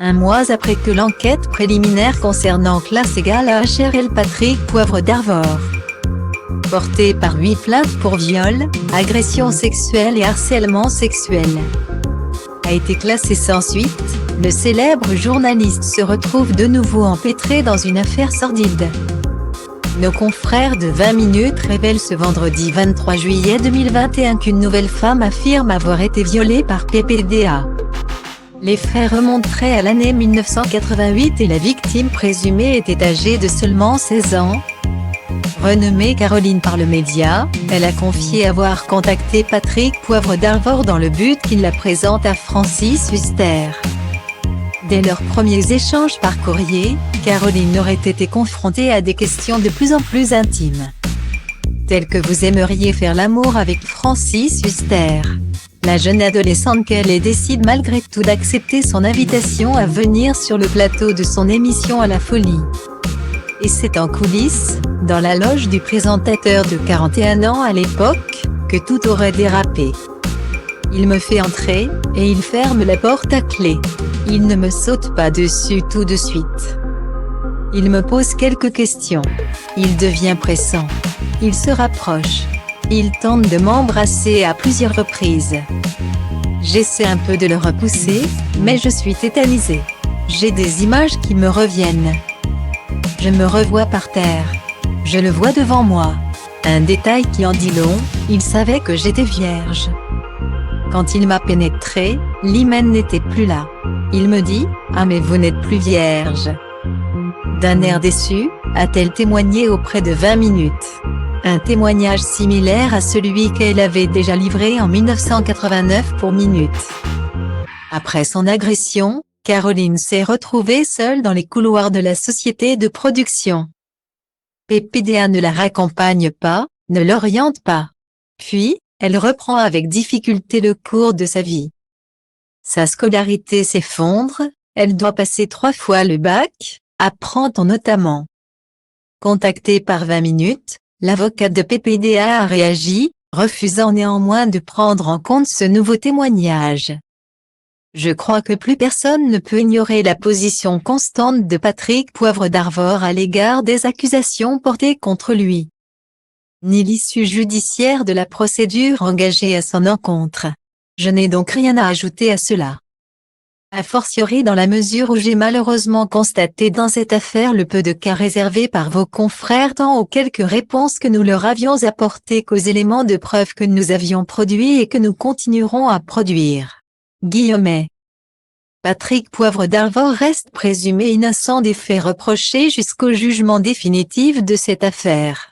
Un mois après que l'enquête préliminaire concernant classe égale à HRL Patrick Poivre d'Arvor, portée par 8 plaintes pour viol, agression sexuelle et harcèlement sexuel, a été classée sans suite, le célèbre journaliste se retrouve de nouveau empêtré dans une affaire sordide. Nos confrères de 20 minutes révèlent ce vendredi 23 juillet 2021 qu'une nouvelle femme affirme avoir été violée par PPDA. Les faits remonteraient à l'année 1988 et la victime présumée était âgée de seulement 16 ans. Renommée Caroline par le média, elle a confié avoir contacté Patrick Poivre d'Arvor dans le but qu'il la présente à Francis Huster. Dès leurs premiers échanges par courrier, Caroline aurait été confrontée à des questions de plus en plus intimes, telles que vous aimeriez faire l'amour avec Francis Huster. La jeune adolescente qu'elle décide malgré tout d'accepter son invitation à venir sur le plateau de son émission à la folie. Et c'est en coulisses, dans la loge du présentateur de 41 ans à l'époque, que tout aurait dérapé. Il me fait entrer, et il ferme la porte à clé. Il ne me saute pas dessus tout de suite. Il me pose quelques questions. Il devient pressant. Il se rapproche. Il tente de m'embrasser à plusieurs reprises. J'essaie un peu de le repousser, mais je suis tétanisée. J'ai des images qui me reviennent. Je me revois par terre. Je le vois devant moi. Un détail qui en dit long, il savait que j'étais vierge. Quand il m'a pénétrée, l'hymen n'était plus là. Il me dit « Ah mais vous n'êtes plus vierge ». D'un air déçu, a-t-elle témoigné auprès de 20 minutes. Un témoignage similaire à celui qu'elle avait déjà livré en 1989 pour Minute. Après son agression, Caroline s'est retrouvée seule dans les couloirs de la société de production. PPDA ne la raccompagne pas, ne l'oriente pas. Puis, elle reprend avec difficulté le cours de sa vie. Sa scolarité s'effondre, elle doit passer 3 fois le bac, apprend-on notamment. Contactée par 20 minutes, l'avocate de PPDA a réagi, refusant néanmoins de prendre en compte ce nouveau témoignage. Je crois que plus personne ne peut ignorer la position constante de Patrick Poivre d'Arvor à l'égard des accusations portées contre lui, ni l'issue judiciaire de la procédure engagée à son encontre. Je n'ai donc rien à ajouter à cela. A fortiori dans la mesure où j'ai malheureusement constaté dans cette affaire le peu de cas réservés par vos confrères tant aux quelques réponses que nous leur avions apportées qu'aux éléments de preuve que nous avions produits et que nous continuerons à produire. Guillemets. Patrick Poivre d'Arvor reste présumé innocent des faits reprochés jusqu'au jugement définitif de cette affaire.